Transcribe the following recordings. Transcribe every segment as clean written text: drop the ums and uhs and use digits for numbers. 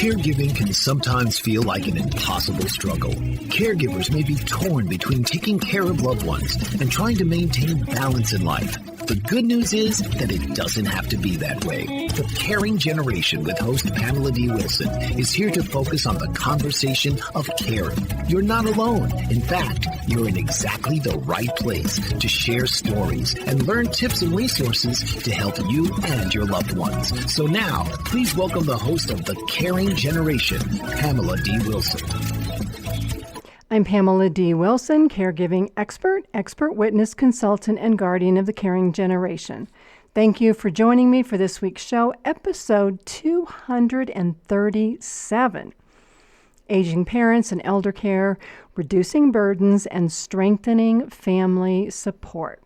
Caregiving can sometimes feel like an impossible struggle. Caregivers may be torn between taking care of loved ones and trying to maintain balance in life. The good news is that it doesn't have to be that way. The Caring Generation with host Pamela D. Wilson is here to focus on the conversation of caring. You're not alone. In fact, you're in exactly the right place to share stories and learn tips and resources to help you and your loved ones. So now, please welcome the host of the Caring Generation, Pamela D. Wilson. I'm Pamela D. Wilson, caregiving expert, expert witness, consultant, and guardian of the Caring Generation. Thank you for joining me for this week's show, episode 237. Aging Parents and Elder Care, Reducing Burdens and Strengthening Family Support.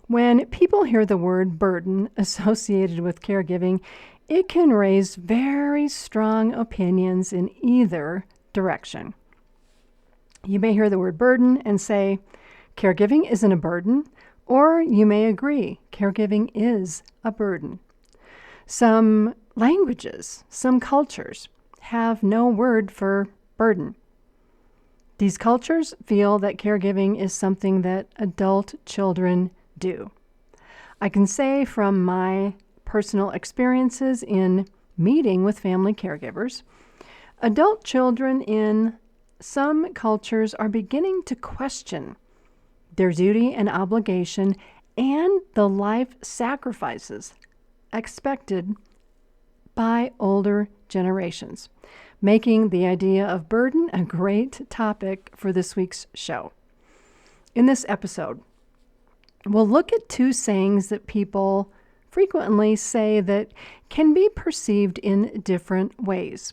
When people hear the word burden associated with caregiving, it can raise very strong opinions in either direction. You may hear the word burden and say, caregiving isn't a burden, or you may agree, caregiving is a burden. Some languages, some cultures have no word for burden. These cultures feel that caregiving is something that adult children do. I can say from my personal experiences in meeting with family caregivers, adult children in some cultures are beginning to question their duty and obligation and the life sacrifices expected by older generations, making the idea of burden a great topic for this week's show. In this episode, we'll look at two sayings that people frequently say that can be perceived in different ways.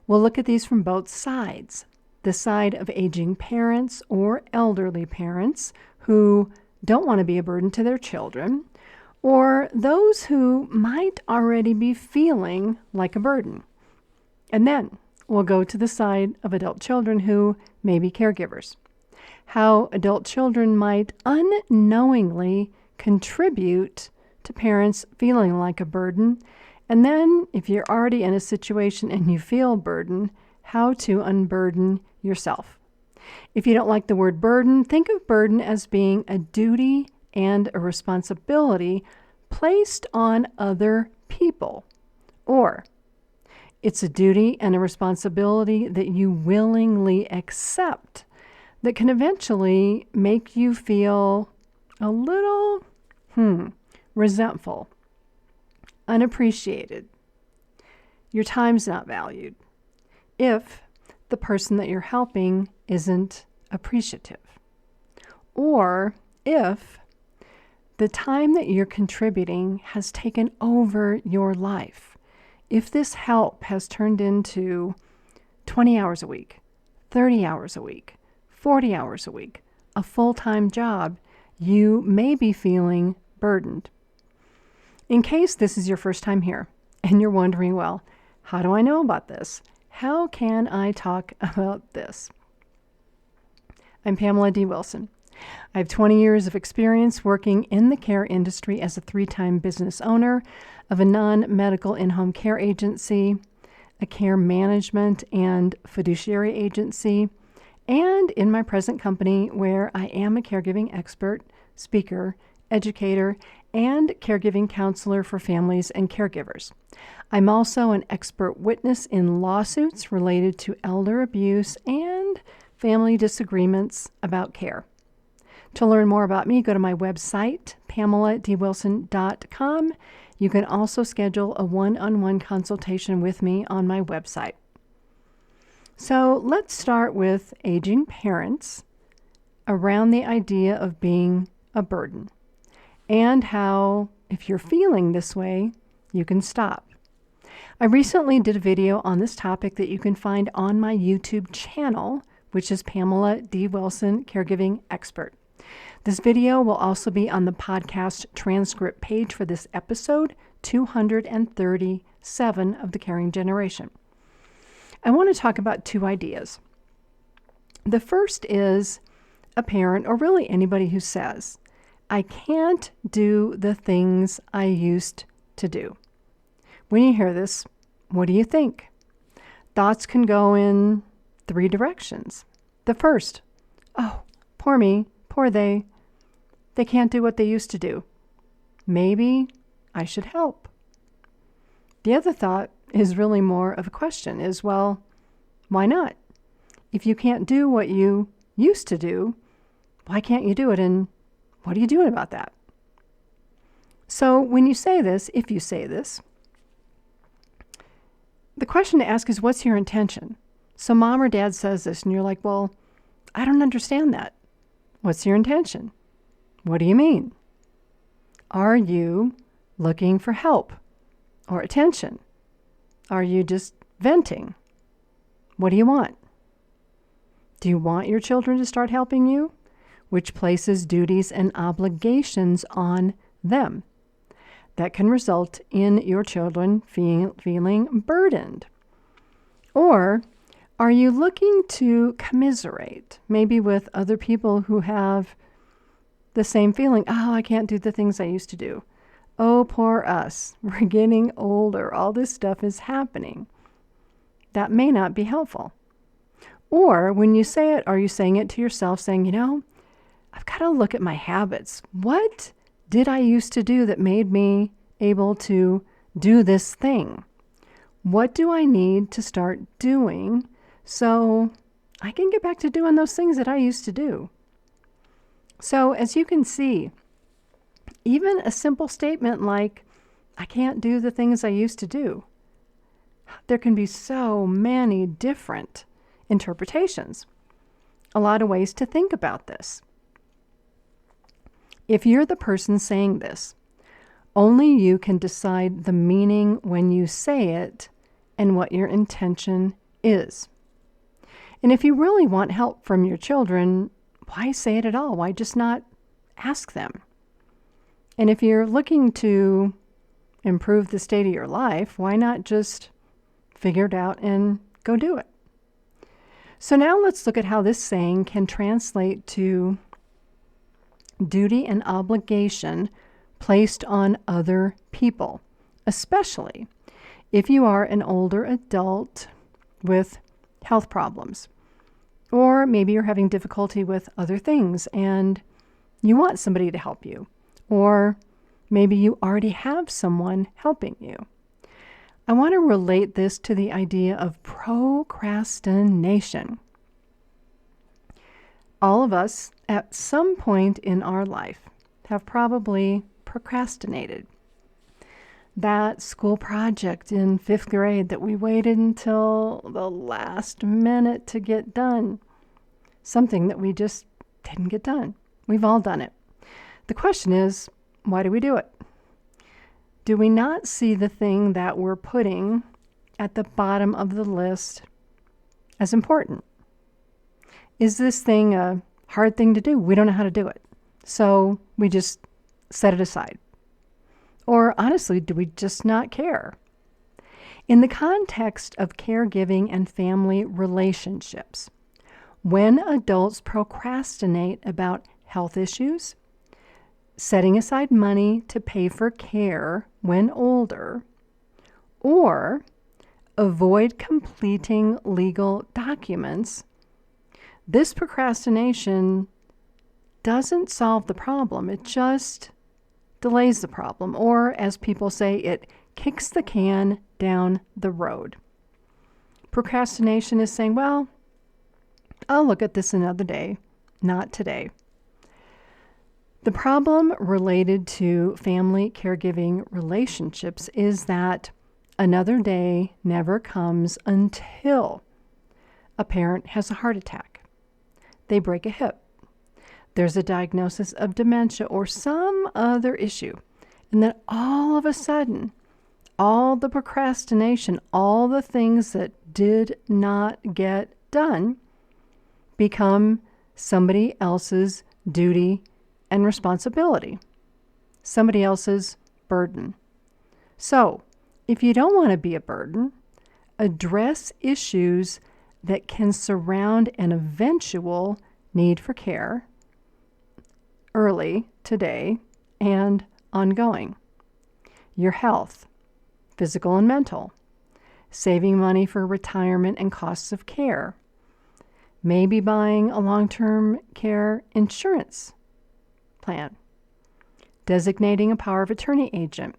We'll look at these from both sides. The side of aging parents or elderly parents who don't want to be a burden to their children, or those who might already be feeling like a burden. And then we'll go to the side of adult children who may be caregivers. How adult children might unknowingly contribute to parents feeling like a burden. And then if you're already in a situation and you feel burden, how to unburden yourself. If you don't like the word burden, think of burden as being a duty and a responsibility placed on other people. Or it's a duty and a responsibility that you willingly accept that can eventually make you feel a little resentful, unappreciated. Your time's not valued if the person that you're helping isn't appreciative, or if the time that you're contributing has taken over your life. If this help has turned into 20 hours a week, 30 hours a week, 40 hours a week, a full-time job, you may be feeling burdened. In case this is your first time here and you're wondering, well, how do I know about this? How can I talk about this? I'm Pamela D. Wilson. I have 20 years of experience working in the care industry as a 3-time business owner of a non-medical in-home care agency, a care management and fiduciary agency, and in my present company where I am a caregiving expert, speaker, educator, and caregiving counselor for families and caregivers. I'm also an expert witness in lawsuits related to elder abuse and family disagreements about care. To learn more about me, go to my website, PamelaDWilson.com. You can also schedule a one-on-one consultation with me on my website. So let's start with aging parents around the idea of being a burden and how, if you're feeling this way, you can stop. I recently did a video on this topic that you can find on my YouTube channel, which is Pamela D. Wilson, Caregiving Expert. This video will also be on the podcast transcript page for this episode 237 of the Caring Generation. I want to talk about two ideas. The first is a parent, or really anybody who says, I can't do the things I used to do. When you hear this, what do you think? thoughts can go in 3 directions. The first, oh, poor me, poor they. They can't do what they used to do. Maybe I should help. The other thought is really more of a question, is, well, why not? If you can't do what you used to do, why can't you do it? And what are you doing about that? So when you say this, if you say this, the question to ask is, what's your intention? So mom or dad says this, and you're like, well, I don't understand that. What's your intention? What do you mean? Are you looking for help or attention? Are you just venting? What do you want? Do you want your children to start helping you? Which places duties and obligations on them. That can result in your children feeling burdened. Or are you looking to commiserate, maybe with other people who have the same feeling? Oh, I can't do the things I used to do. Oh, poor us. We're getting older. All this stuff is happening. That may not be helpful. Or when you say it, are you saying it to yourself, saying, I've got to look at my habits. What did I used to do that made me able to do this thing? What do I need to start doing so I can get back to doing those things that I used to do? So as you can see, even a simple statement like, I can't do the things I used to do, there can be so many different interpretations, a lot of ways to think about this. If you're the person saying this, only you can decide the meaning when you say it and what your intention is. And if you really want help from your children, why say it at all? Why just not ask them? And if you're looking to improve the state of your life, why not just figure it out and go do it? So now let's look at how this saying can translate to duty and obligation placed on other people, especially if you are an older adult with health problems, or maybe you're having difficulty with other things and you want somebody to help you, or maybe you already have someone helping you. I want to relate this to the idea of procrastination. All of us, at some point in our life, have probably procrastinated. That school project in 5th grade that we waited until the last minute to get done. Something that we just didn't get done. We've all done it. The question is, why do we do it? Do we not see the thing that we're putting at the bottom of the list as important? Is this thing a hard thing to do? We don't know how to do it, so we just set it aside. Or honestly, do we just not care? In the context of caregiving and family relationships, when adults procrastinate about health issues, setting aside money to pay for care when older, or avoid completing legal documents, this procrastination doesn't solve the problem. It just delays the problem, or as people say, it kicks the can down the road. Procrastination is saying, well, I'll look at this another day, not today. The problem related to family caregiving relationships is that another day never comes until a parent has a heart attack. They break a hip. There's a diagnosis of dementia or some other issue. And then all of a sudden, all the procrastination, all the things that did not get done become somebody else's duty and responsibility, somebody else's burden. So, if you don't want to be a burden, address issues that can surround an eventual need for care early, today, and ongoing. Your health, physical and mental, saving money for retirement and costs of care, maybe buying a long-term care insurance plan, designating a power of attorney agent,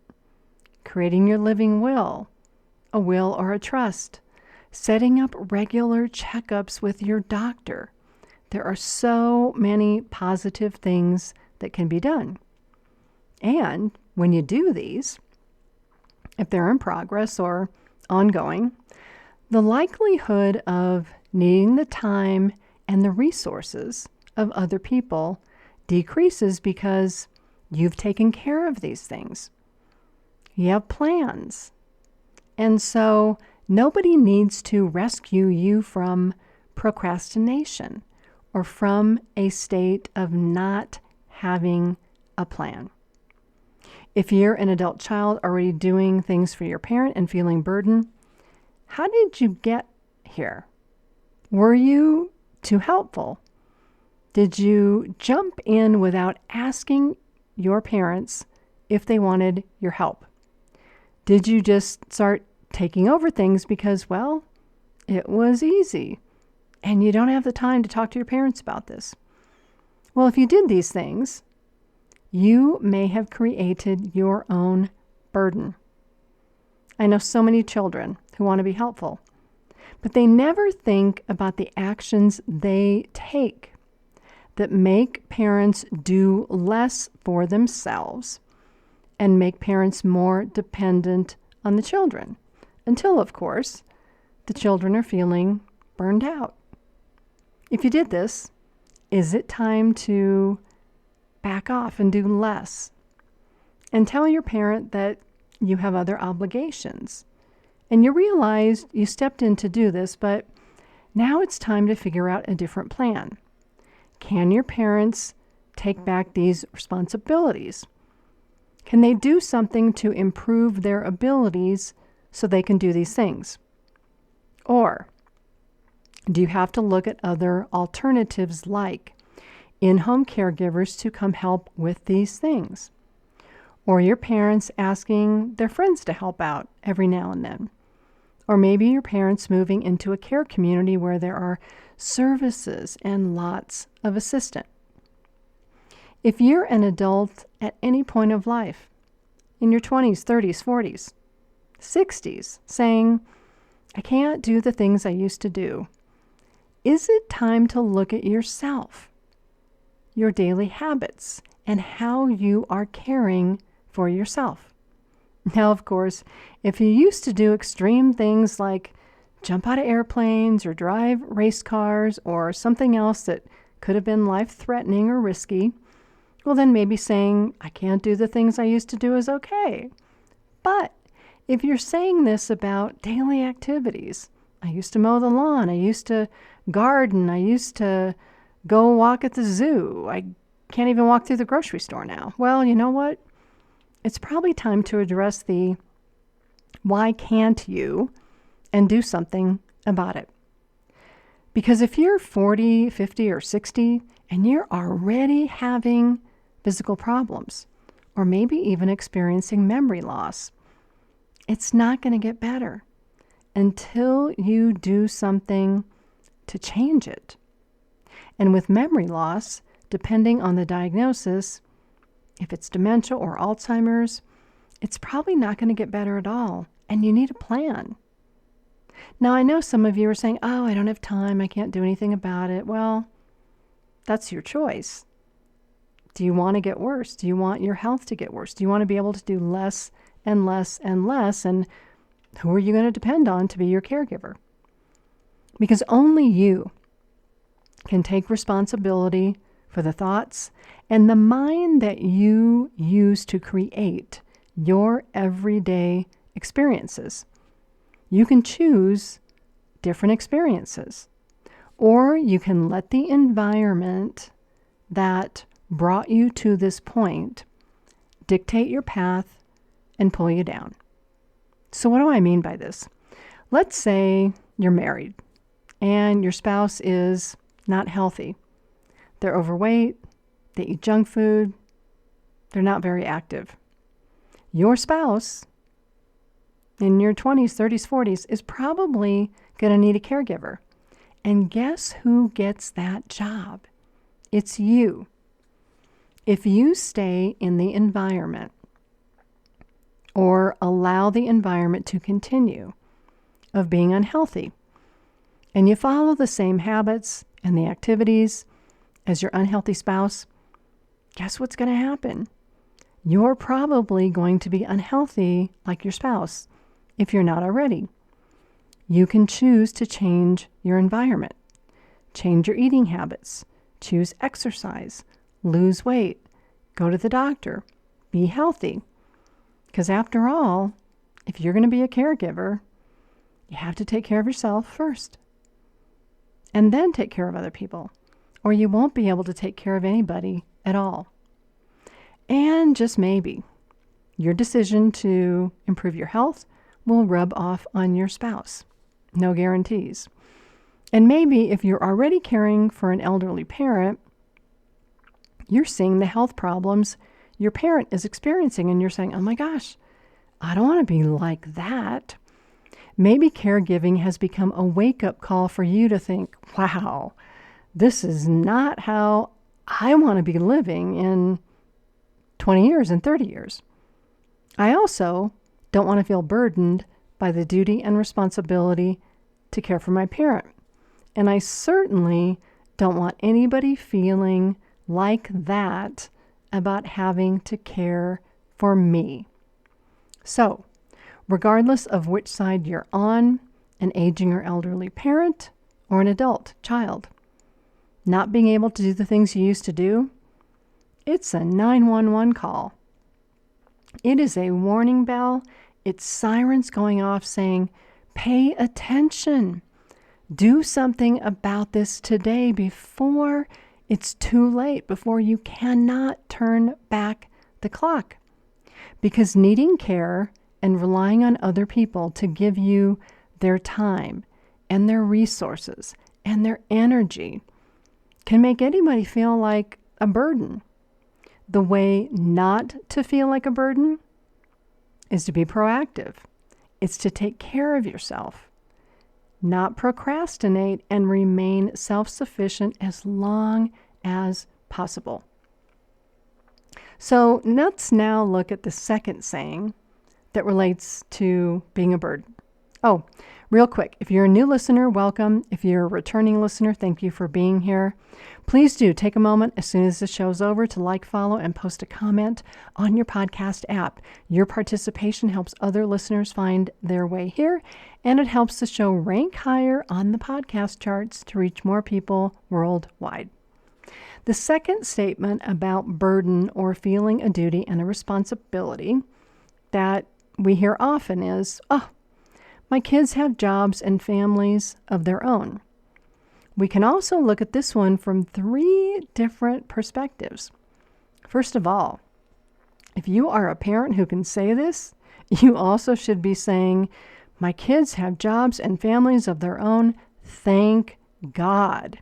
creating your living will, a will or a trust, setting up regular checkups with your doctor. There are so many positive things that can be done. And when you do these, if they're in progress or ongoing, the likelihood of needing the time and the resources of other people decreases because you've taken care of these things. You have plans. And so nobody needs to rescue you from procrastination or from a state of not having a plan. If you're an adult child already doing things for your parent and feeling burdened, how did you get here? Were you too helpful? Did you jump in without asking your parents if they wanted your help? Did you just start taking over things because, well, it was easy and you don't have the time to talk to your parents about this? Well, if you did these things, you may have created your own burden. I know so many children who want to be helpful, but they never think about the actions they take that make parents do less for themselves and make parents more dependent on the children, until, of course, the children are feeling burned out. If you did this, is it time to back off and do less? And tell your parent that you have other obligations. And you realized you stepped in to do this, but now it's time to figure out a different plan. Can your parents take back these responsibilities? Can they do something to improve their abilities so they can do these things? Or do you have to look at other alternatives like in-home caregivers to come help with these things? Or your parents asking their friends to help out every now and then? Or maybe your parents moving into a care community where there are services and lots of assistance. If you're an adult at any point of life, in your 20s, 30s, 40s, 60s, saying, I can't do the things I used to do, is it time to look at yourself, your daily habits, and how you are caring for yourself? Now, of course, if you used to do extreme things like jump out of airplanes or drive race cars or something else that could have been life-threatening or risky, well, then maybe saying, I can't do the things I used to do is okay. But if you're saying this about daily activities, I used to mow the lawn, I used to garden, I used to go walk at the zoo, I can't even walk through the grocery store now. Well, you know what? It's probably time to address the why can't you and do something about it. Because if you're 40, 50, or 60 and you're already having physical problems, or maybe even experiencing memory loss, it's not going to get better until you do something to change it. And with memory loss, depending on the diagnosis, if it's dementia or Alzheimer's, it's probably not going to get better at all, and you need a plan. Now, I know some of you are saying, oh, I don't have time, I can't do anything about it. Well, that's your choice. Do you want to get worse? Do you want your health to get worse? Do you want to be able to do less and less and less? And who are you going to depend on to be your caregiver? Because only you can take responsibility for the thoughts and the mind that you use to create your everyday experiences. You can choose different experiences, or you can let the environment that brought you to this point dictate your path and pull you down. So what do I mean by this? Let's say you're married and your spouse is not healthy. They're overweight, they eat junk food, they're not very active. Your spouse in your 20s, 30s, 40s is probably going to need a caregiver. And guess who gets that job? It's you. If you stay in the environment or allow the environment to continue of being unhealthy, and you follow the same habits and the activities as your unhealthy spouse, guess what's going to happen? You're probably going to be unhealthy like your spouse if you're not already. You can choose to change your environment, change your eating habits, choose exercise, lose weight, go to the doctor, be healthy. Because after all, if you're going to be a caregiver, you have to take care of yourself first and then take care of other people, or you won't be able to take care of anybody at all. And just maybe, your decision to improve your health will rub off on your spouse. No guarantees. And maybe if you're already caring for an elderly parent, you're seeing the health problems your parent is experiencing and you're saying, oh my gosh, I don't want to be like that. Maybe caregiving has become a wake-up call for you to think, wow, this is not how I want to be living in 20 years and 30 years. I also don't want to feel burdened by the duty and responsibility to care for my parent. And I certainly don't want anybody feeling like that about having to care for me. So, regardless of which side you're on, an aging or elderly parent or an adult child, not being able to do the things you used to do, it's a 911 call. It is a warning bell. It's sirens going off saying, pay attention. Do something about this today before it's too late, before you cannot turn back the clock. Because needing care and relying on other people to give you their time and their resources and their energy can make anybody feel like a burden. The way not to feel like a burden is to be proactive. It's to take care of yourself, not procrastinate, and remain self-sufficient as long as possible. So let's now look at the second saying that relates to being a burden. Oh, real quick, if you're a new listener, welcome. If you're a returning listener, thank you for being here. Please do take a moment as soon as the show's over to like, follow, and post a comment on your podcast app. Your participation helps other listeners find their way here, and it helps the show rank higher on the podcast charts to reach more people worldwide. The second statement about burden or feeling a duty and a responsibility that we hear often is, oh, my kids have jobs and families of their own. We can also look at this one from 3 different perspectives. First of all, if you are a parent who can say this, you also should be saying, my kids have jobs and families of their own. Thank God.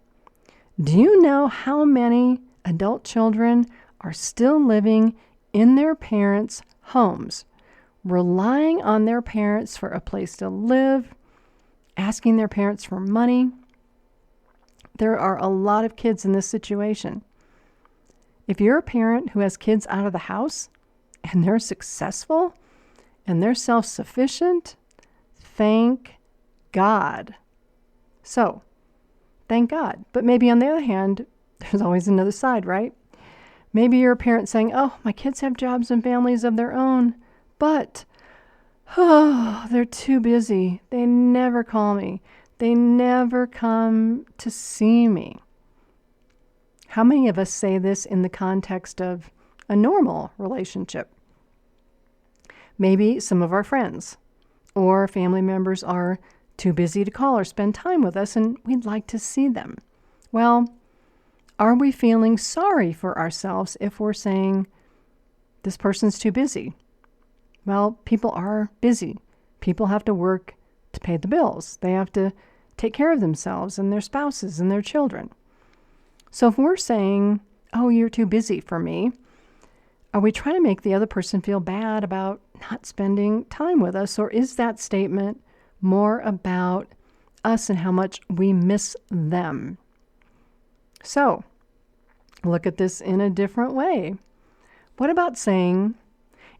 Do you know how many adult children are still living in their parents' homes, relying on their parents for a place to live, asking their parents for money? There are a lot of kids in this situation. If you're a parent who has kids out of the house and they're successful and they're self-sufficient, thank God. So, thank God. But maybe on the other hand, there's always another side, right? Maybe you're a parent saying, oh, my kids have jobs and families of their own, but they're too busy. They never call me. They never come to see me. How many of us say this in the context of a normal relationship? Maybe some of our friends or family members are too busy to call or spend time with us, and we'd like to see them. Well, are we feeling sorry for ourselves if we're saying, this person's too busy? Well, people are busy. People have to work to pay the bills. They have to take care of themselves and their spouses and their children. So if we're saying, oh, you're too busy for me, Are we trying to make the other person feel bad about not spending time with us? Or is that statement more about us and how much we miss them? So, look at this in a different way. What about saying,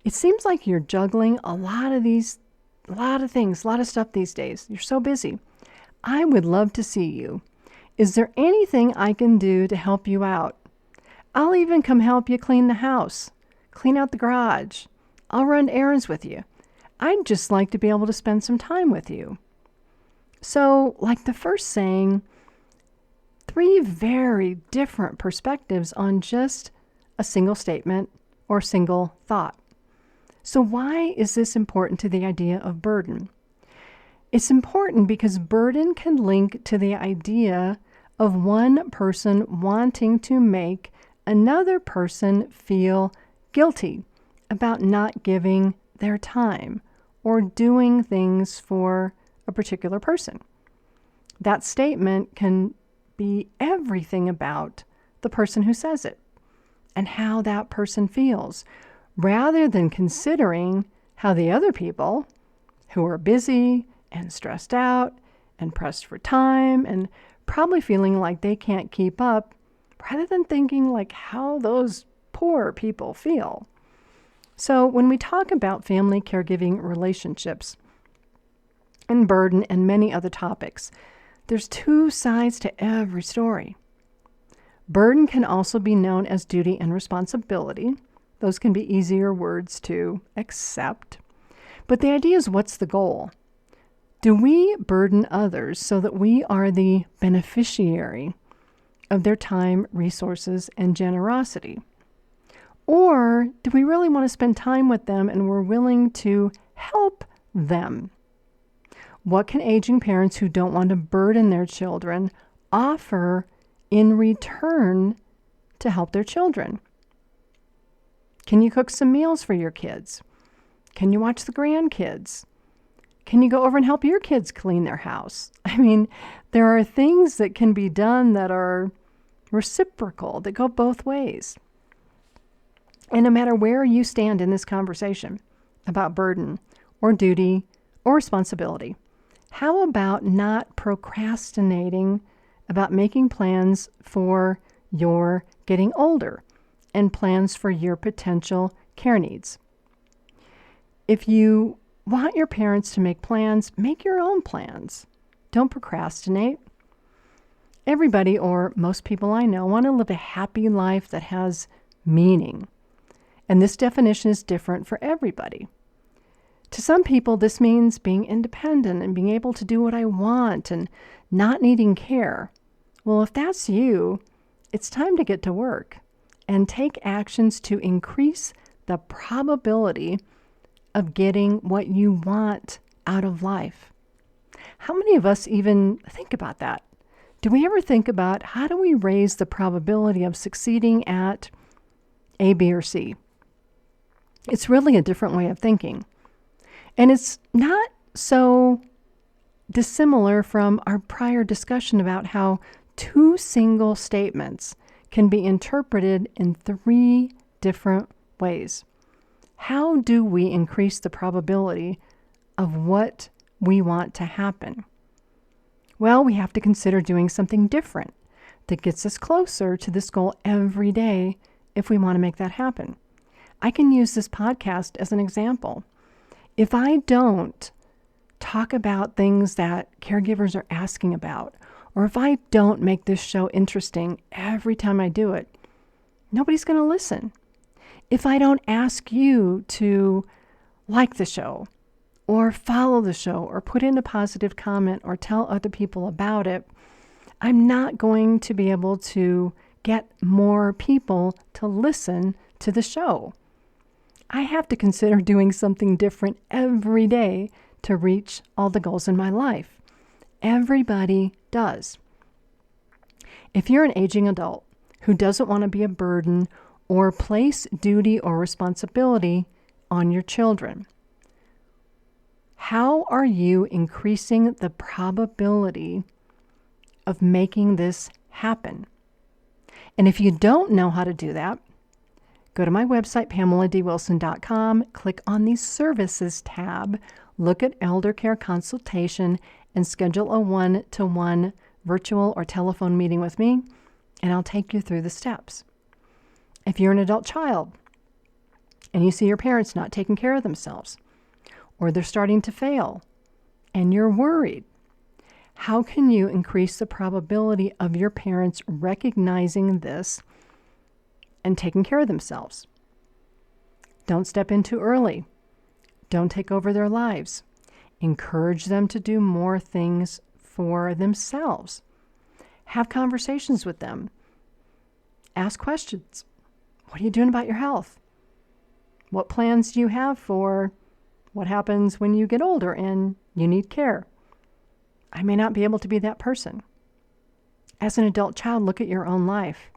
it seems like you're juggling a lot of things, a lot of stuff these days. You're so busy. I would love to see you. Is there anything I can do to help you out? I'll even come help you clean the house, clean out the garage. I'll run errands with you. I'd just like to be able to spend some time with you. So, like the first saying, 3 very different perspectives on just a single statement or single thought. So why is this important to the idea of burden? It's important because burden can link to the idea of one person wanting to make another person feel guilty about not giving their time or doing things for a particular person. That statement can be everything about the person who says it and how that person feels, rather than considering how the other people who are busy and stressed out and pressed for time and probably feeling like they can't keep up, rather than thinking like how those poor people feel. So when we talk about family caregiving relationships and burden and many other topics, there's 2 sides to every story. Burden can also be known as duty and responsibility. Those can be easier words to accept. But the idea is, what's the goal? Do we burden others so that we are the beneficiary of their time, resources, and generosity? Or do we really want to spend time with them and we're willing to help them? What can aging parents who don't want to burden their children offer in return to help their children? Can you cook some meals for your kids? Can you watch the grandkids? Can you go over and help your kids clean their house? I mean, there are things that can be done that are reciprocal, that go both ways. And no matter where you stand in this conversation about burden or duty or responsibility, how about not procrastinating about making plans for your getting older and plans for your potential care needs? If you want your parents to make plans, make your own plans. Don't procrastinate. Everybody, or most people I know, want to live a happy life that has meaning. And this definition is different for everybody. To some people, this means being independent and being able to do what I want and not needing care. Well, if that's you, it's time to get to work and take actions to increase the probability of getting what you want out of life. How many of us even think about that? Do we ever think about how do we raise the probability of succeeding at A, B, or C? It's really a different way of thinking. And it's not so dissimilar from our prior discussion about how 2 single statements can be interpreted in 3 different ways. How do we increase the probability of what we want to happen? Well, we have to consider doing something different that gets us closer to this goal every day if we want to make that happen. I can use this podcast as an example. If I don't talk about things that caregivers are asking about, or if I don't make this show interesting every time I do it, nobody's going to listen. If I don't ask you to like the show, or follow the show, or put in a positive comment, or tell other people about it, I'm not going to be able to get more people to listen to the show. I have to consider doing something different every day to reach all the goals in my life. Everybody does. If you're an aging adult who doesn't want to be a burden or place duty or responsibility on your children, how are you increasing the probability of making this happen? And if you don't know how to do that, Go to my website, PamelaDWilson.com, click on the Services tab, look at Elder Care Consultation, and schedule a one-to-one virtual or telephone meeting with me, and I'll take you through the steps. If you're an adult child and you see your parents not taking care of themselves, or they're starting to fail, and you're worried, how can you increase the probability of your parents recognizing this and taking care of themselves? Don't step in too early. Don't take over their lives. Encourage them to do more things for themselves. Have conversations with them. Ask questions. What are you doing about your health? What plans do you have for what happens when you get older and you need care? I may not be able to be that person. As an adult child, look at your own life.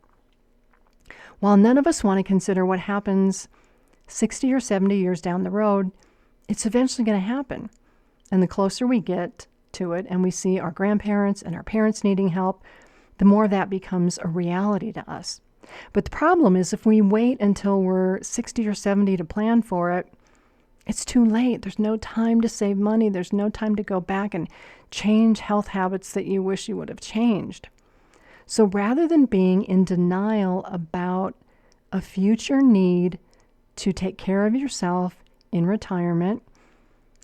While none of us want to consider what happens 60 or 70 years down the road, it's eventually going to happen. And the closer we get to it and we see our grandparents and our parents needing help, the more that becomes a reality to us. But the problem is if we wait until we're 60 or 70 to plan for it, it's too late. There's no time to save money. There's no time to go back and change health habits that you wish you would have changed. So rather than being in denial about a future need to take care of yourself in retirement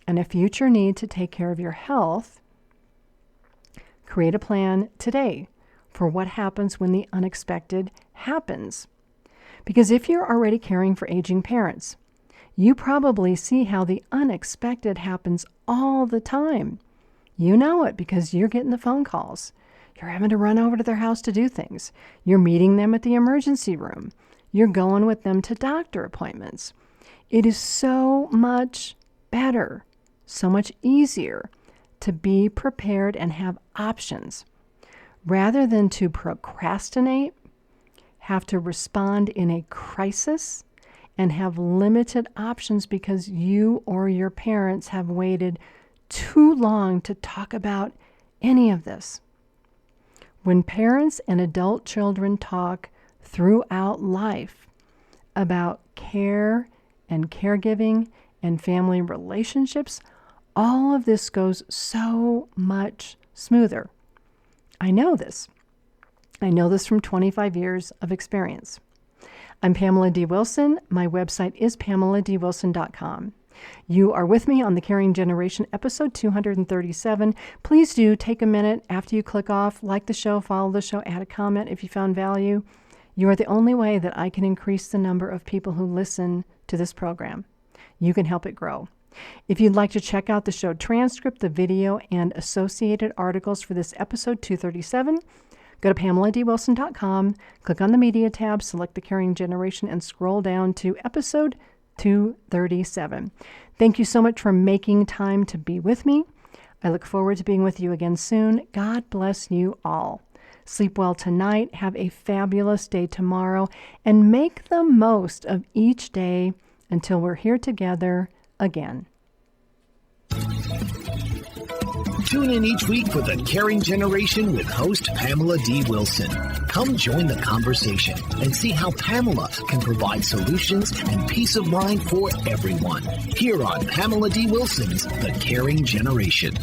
and a future need to take care of your health, create a plan today for what happens when the unexpected happens. Because if you're already caring for aging parents, you probably see how the unexpected happens all the time. You know it because you're getting the phone calls. You're having to run over to their house to do things. You're meeting them at the emergency room. You're going with them to doctor appointments. It is so much better, so much easier to be prepared and have options rather than to procrastinate, have to respond in a crisis, and have limited options because you or your parents have waited too long to talk about any of this. When parents and adult children talk throughout life about care and caregiving and family relationships, all of this goes so much smoother. I know this. I know this from 25 years of experience. I'm Pamela D. Wilson. My website is PamelaDWilson.com. You are with me on the Caring Generation, episode 237. Please do take a minute after you click off, like the show, follow the show, add a comment if you found value. You are the only way that I can increase the number of people who listen to this program. You can help it grow. If you'd like to check out the show transcript, the video, and associated articles for this episode 237, go to PamelaDWilson.com, click on the Media tab, select the Caring Generation, and scroll down to episode 237. Thank you so much for making time to be with me. I look forward to being with you again soon. God bless you all. Sleep well tonight, have a fabulous day tomorrow, and make the most of each day until we're here together again. Tune in each week for the Caring Generation with host Pamela D. Wilson. Come join the conversation and see how Pamela can provide solutions and peace of mind for everyone. Here on Pamela D. Wilson's The Caring Generation.